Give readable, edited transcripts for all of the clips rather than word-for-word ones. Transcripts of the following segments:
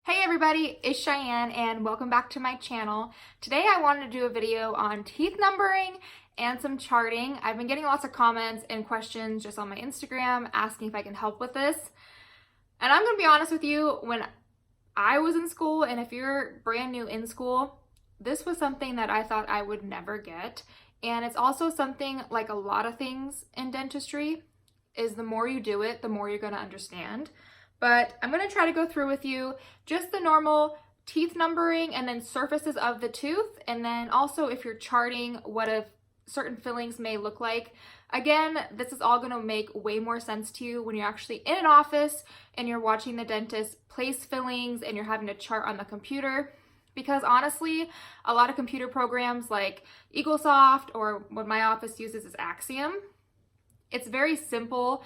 Hey everybody, it's Cheyenne and welcome back to my channel. Today I wanted to do a video on teeth numbering and some charting. I've been getting lots of comments and questions just on my Instagram asking if I can help with this. And I'm gonna be honest with you, when I was in school, and if you're brand new in school, this was something that I thought I would never get. And it's also something, like a lot of things in dentistry, is the more you do it, the more you're gonna understand. But I'm going to try to go through with you just the normal teeth numbering and then surfaces of the tooth, and then also if you're charting what certain fillings may look like. Again, this is all going to make way more sense to you when you're actually in an office and you're watching the dentist place fillings and you're having to chart on the computer. Because honestly, a lot of computer programs like EagleSoft, or what my office uses is Axiom, it's very simple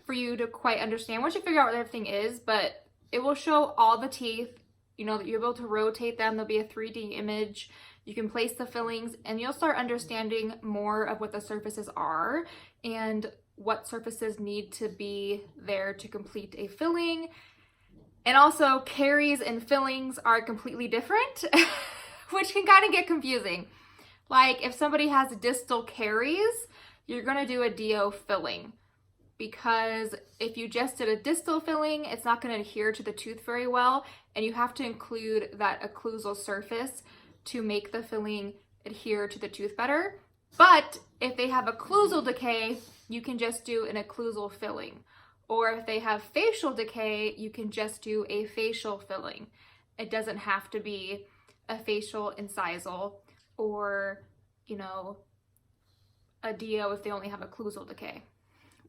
for you to quite understand once you figure out what everything is, but it will show all the teeth, you know, that you're able to rotate them. There'll be a 3D image. You can place the fillings and you'll start understanding more of what the surfaces are and what surfaces need to be there to complete a filling. And also caries and fillings are completely different, which can kind of get confusing. Like if somebody has distal caries, you're going to do a DO filling. Because if you just did a distal filling, it's not going to adhere to the tooth very well, and you have to include that occlusal surface to make the filling adhere to the tooth better. But if they have occlusal decay, you can just do an occlusal filling. Or if they have facial decay, you can just do a facial filling. It doesn't have to be a facial incisal or, you know, a DO if they only have occlusal decay,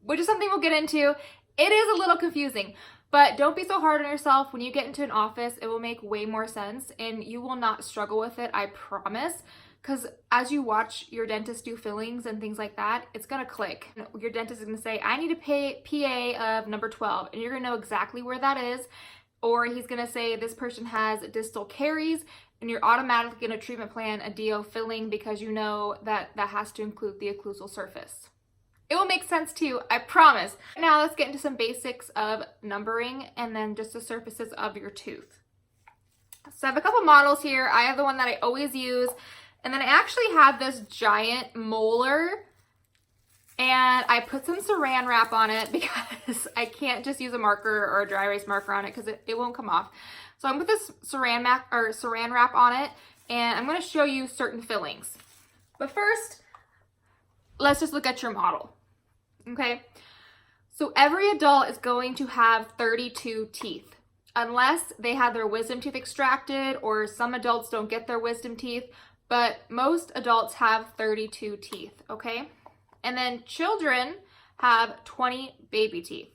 which is something we'll get into. It is a little confusing, but don't be so hard on yourself. When you get into an office, it will make way more sense and you will not struggle with it, I promise. Because as you watch your dentist do fillings and things like that, it's gonna click. Your dentist is gonna say, I need a PA of number 12, and you're gonna know exactly where that is. Or he's gonna say, this person has distal caries, and you're automatically gonna treatment plan a DO filling because you know that that has to include the occlusal surface. It will make sense to you, I promise. Now let's get into some basics of numbering and then just the surfaces of your tooth. So I have a couple models here. I have the one that I always use, and then I actually have this giant molar, and I put some saran wrap on it because I can't just use a marker or a dry erase marker on it because it won't come off. So I'm gonna put this saran wrap on it, and I'm gonna show you certain fillings. But first, let's just look at your model. Okay, so every adult is going to have 32 teeth, unless they had their wisdom teeth extracted, or some adults don't get their wisdom teeth, but most adults have 32 teeth, okay? And then children have 20 baby teeth.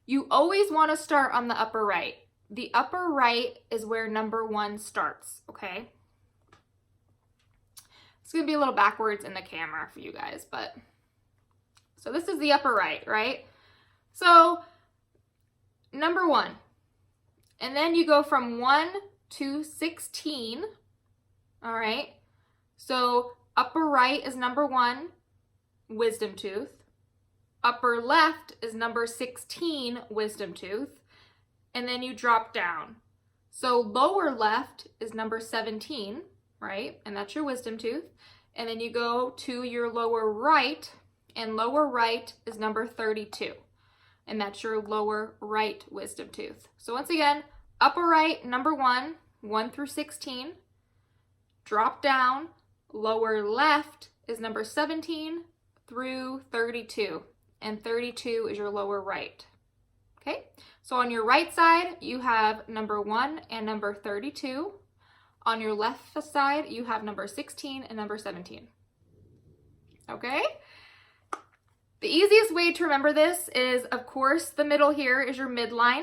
You always want to start on the upper right. The upper right is where number 1 starts, okay? It's gonna be a little backwards in the camera for you guys, but so this is the upper right? So number 1, and then you go from 1 to 16, all right? So upper right is number 1, wisdom tooth. Upper left is number 16, wisdom tooth, and then you drop down. So lower left is number 17, right? And that's your wisdom tooth. And then you go to your lower right, and lower right is number 32. And that's your lower right wisdom tooth. So once again, upper right, number 1, 1 through 16. Drop down, lower left is number 17 through 32. And 32 is your lower right. Okay? So on your right side, you have number 1 and number 32. On your left side, you have number 16 and number 17. Okay? The easiest way to remember this is, of course, the middle here is your midline.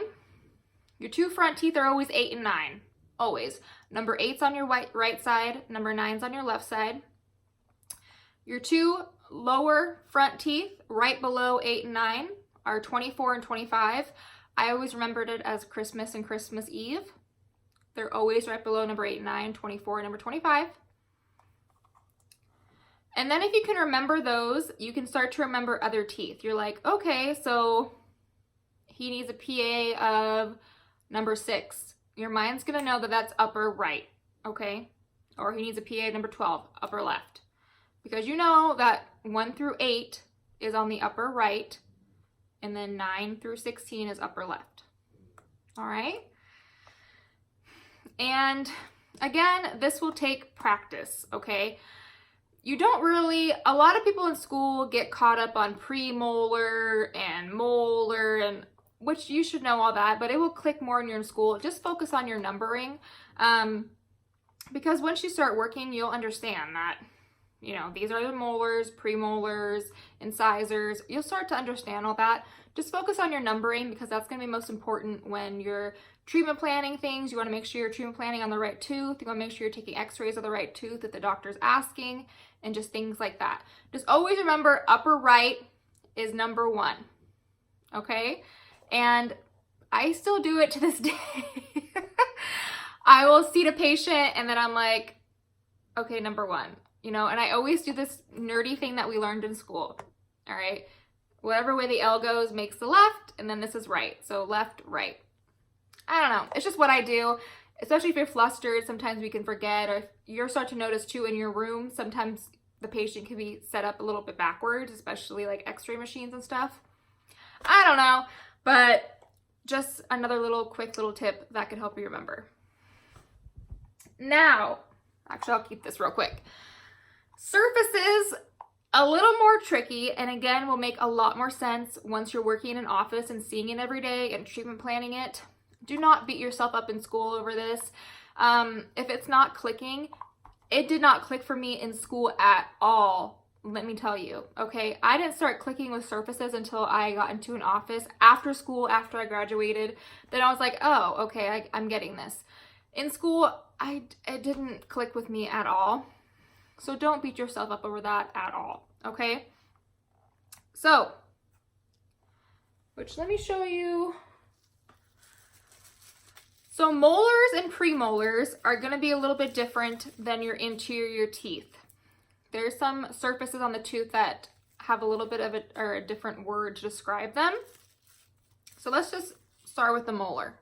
Your 2 front teeth are always 8 and 9. Always. Number 8's on your right side, number 9's on your left side. Your 2 lower front teeth, right below 8 and 9, are 24 and 25. I always remembered it as Christmas and Christmas Eve. They're always right below number 8 and 9, 24 and number 25. And then if you can remember those, you can start to remember other teeth. You're like, okay, so he needs a PA of number 6. Your mind's gonna know that that's upper right, okay? Or he needs a PA number 12, upper left. Because you know that 1 through 8 is on the upper right, and then 9 through 16 is upper left. All right? And again, this will take practice, okay? You don't really, a lot of people in school get caught up on premolar and molar, and which you should know all that, but it will click more when you're in school. Just focus on your numbering, because once you start working, you'll understand that, you know, these are the molars, premolars, incisors. You'll start to understand all that. Just focus on your numbering, because that's going to be most important when you're treatment planning things. You want to make sure you're treatment planning on the right tooth. You want to make sure you're taking x-rays of the right tooth that the doctor's asking, and just things like that. Just always remember upper right is number 1, okay? And I still do it to this day. I will see the patient and then I'm like, okay, number 1, you know, and I always do this nerdy thing that we learned in school, all right? Whatever way the L goes makes the left, and then this is right. So left, right. I don't know. It's just what I do, especially if you're flustered. Sometimes we can forget, or if you start to notice too in your room, sometimes the patient can be set up a little bit backwards, especially like x-ray machines and stuff. I don't know, but just another little quick little tip that could help you remember. Now, actually I'll keep this real quick. Surfaces, a little more tricky, and again, will make a lot more sense once you're working in an office and seeing it every day and treatment planning it. Do not beat yourself up in school over this. If it's not clicking, it did not click for me in school at all, let me tell you, okay? I didn't start clicking with surfaces until I got into an office after school, after I graduated. Then I was like, oh, okay, I'm getting this. In school, it didn't click with me at all. So don't beat yourself up over that at all, okay? So, which let me show you. So molars and premolars are gonna be a little bit different than your interior teeth. There's some surfaces on the tooth that have a little bit of a different word to describe them. So let's just start with the molar.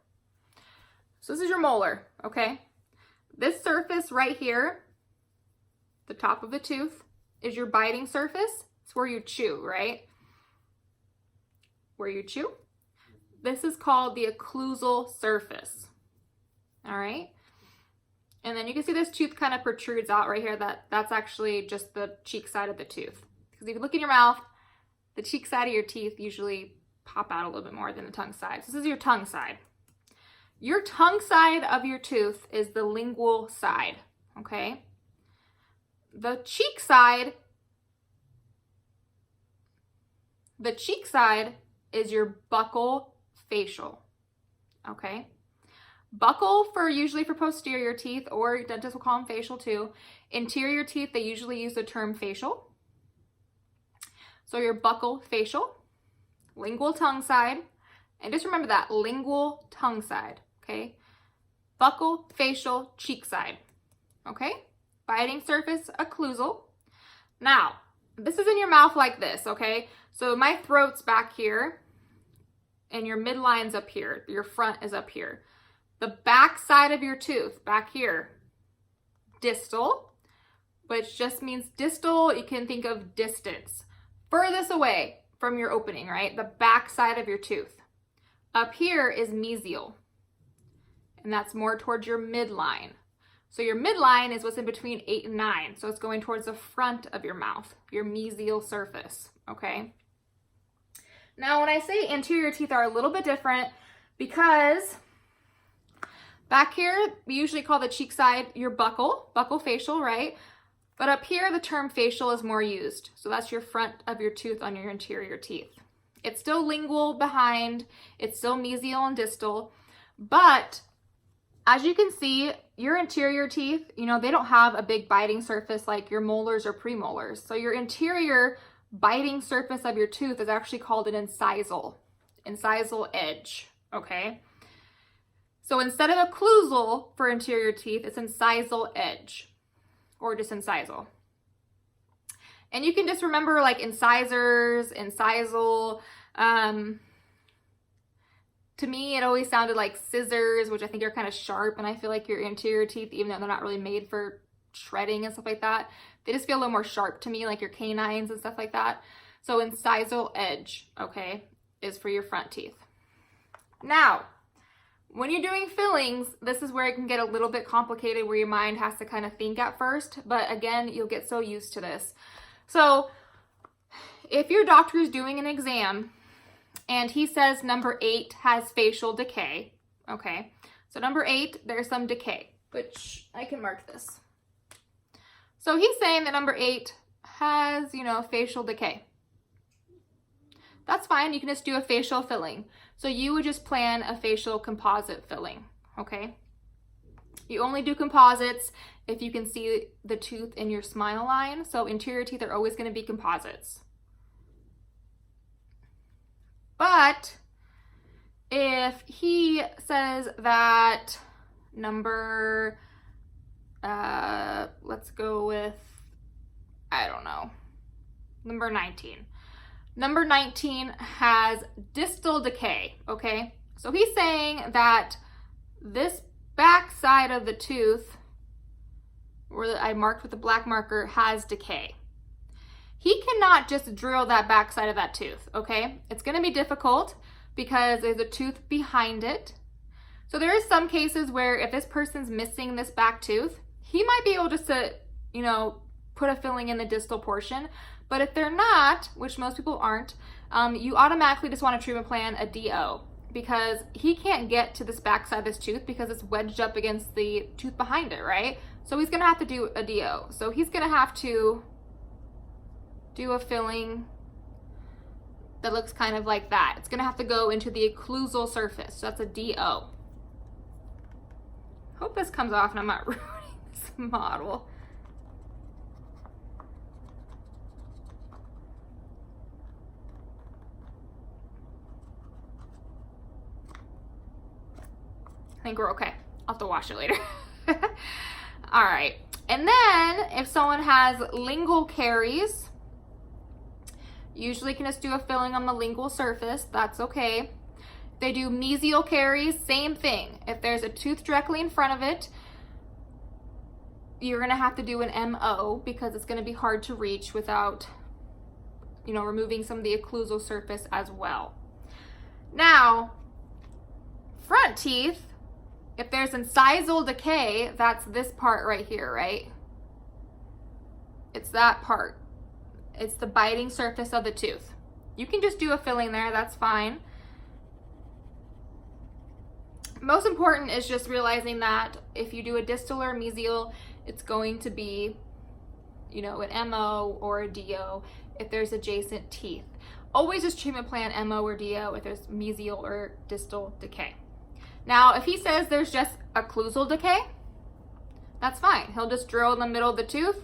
So this is your molar, okay? This surface right here, the top of the tooth, is your biting surface. It's where you chew, right? Where you chew. This is called the occlusal surface. All right. And then you can see this tooth kind of protrudes out right here. That's actually just the cheek side of the tooth. Because if you look in your mouth, the cheek side of your teeth usually pop out a little bit more than the tongue side. So this is your tongue side. Your tongue side of your tooth is the lingual side, okay? The cheek side is your buccal facial, okay? Buccal usually for posterior teeth, or dentists will call them facial too. Interior teeth, they usually use the term facial. So your buccal facial, lingual tongue side, and just remember that, lingual tongue side, okay? Buccal, facial, cheek side, okay? Biting surface, occlusal. Now, this is in your mouth like this, okay? So my throat's back here, and your midline's up here. Your front is up here. The back side of your tooth, back here, distal, which just means distal. You can think of distance. Furthest away from your opening, right? The back side of your tooth. Up here is mesial, and that's more towards your midline. So your midline is what's in between 8 and 9. So it's going towards the front of your mouth, your mesial surface, okay? Now, when I say anterior teeth are a little bit different, because back here, we usually call the cheek side your buccal facial, right? But up here, the term facial is more used. So that's your front of your tooth on your interior teeth. It's still lingual behind, it's still mesial and distal, but as you can see, your interior teeth, you know, they don't have a big biting surface like your molars or premolars. So your interior biting surface of your tooth is actually called an incisal edge, okay? So instead of occlusal for interior teeth, it's incisal edge, or just incisal. And you can just remember like incisors, incisal, To me, it always sounded like scissors, which I think are kind of sharp, and I feel like your anterior teeth, even though they're not really made for shredding and stuff like that, they just feel a little more sharp to me, like your canines and stuff like that. So incisal edge, okay, is for your front teeth. Now, when you're doing fillings, this is where it can get a little bit complicated, where your mind has to kind of think at first, but again, you'll get so used to this. So if your doctor is doing an exam and he says number 8 has facial decay, okay, so number 8, there's some decay, which I can mark this. So he's saying that number 8 has, you know, facial decay. That's fine, you can just do a facial filling. So you would just plan a facial composite filling, okay? You only do composites if you can see the tooth in your smile line. So interior teeth are always gonna be composites. But if he says that number, let's go with, I don't know, number 19. Number 19 has distal decay, okay? So he's saying that this back side of the tooth, where I marked with the black marker, has decay. He cannot just drill that back side of that tooth, okay? It's gonna be difficult because there's a tooth behind it. So there is some cases where if this person's missing this back tooth, he might be able just to, you know, put a filling in the distal portion. But if they're not, which most people aren't, you automatically just want to treatment plan a DO, because he can't get to this back side of this tooth because it's wedged up against the tooth behind it, right? So he's gonna have to do a DO. So he's gonna have to do a filling that looks kind of like that. It's gonna have to go into the occlusal surface. So that's a DO. Hope this comes off and I'm not ruining this model. I think we're okay. I'll have to wash it later. All right. And then if someone has lingual caries, usually can just do a filling on the lingual surface. That's okay. If they do mesial caries, same thing. If there's a tooth directly in front of it, you're going to have to do an MO because it's going to be hard to reach without, you know, removing some of the occlusal surface as well. Now, front teeth, if there's incisal decay, that's this part right here, right? It's that part. It's the biting surface of the tooth. You can just do a filling there, that's fine. Most important is just realizing that if you do a distal or mesial, it's going to be, you know, an MO or a DO if there's adjacent teeth. Always just treatment plan MO or DO if there's mesial or distal decay. Now, if he says there's just occlusal decay, that's fine. He'll just drill in the middle of the tooth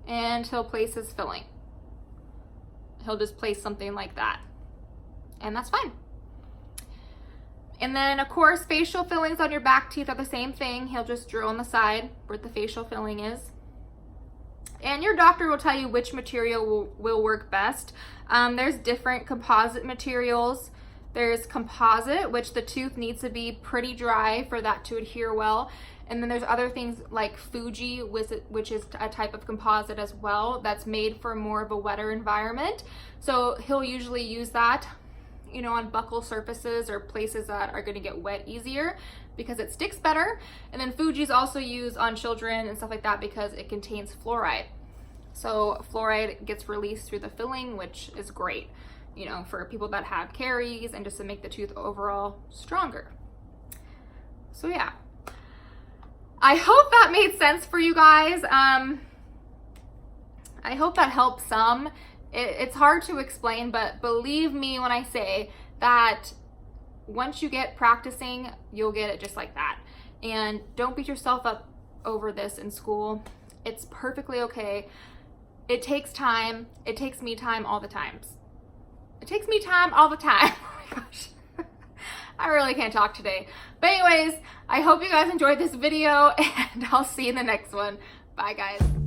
and he'll place his filling. He'll just place something like that, and that's fine. And then, of course, facial fillings on your back teeth are the same thing. He'll just drill on the side where the facial filling is. And your doctor will tell you which material will work best. There's different composite materials. There's composite, which the tooth needs to be pretty dry for that to adhere well. And then there's other things like Fuji, which is a type of composite as well, that's made for more of a wetter environment. So he'll usually use that, you know, on buccal surfaces or places that are gonna get wet easier because it sticks better. And then Fuji's also used on children and stuff like that because it contains fluoride. So fluoride gets released through the filling, which is great, you know, for people that have caries and just to make the tooth overall stronger. So yeah, I hope that made sense for you guys. I hope that helps some. It's hard to explain, but believe me when I say that once you get practicing, you'll get it just like that. And don't beat yourself up over this in school. It's perfectly okay. It takes time. It takes me time all the times. It takes me time all the time. Oh my gosh. I really can't talk today. But anyways, I hope you guys enjoyed this video and I'll see you in the next one. Bye guys.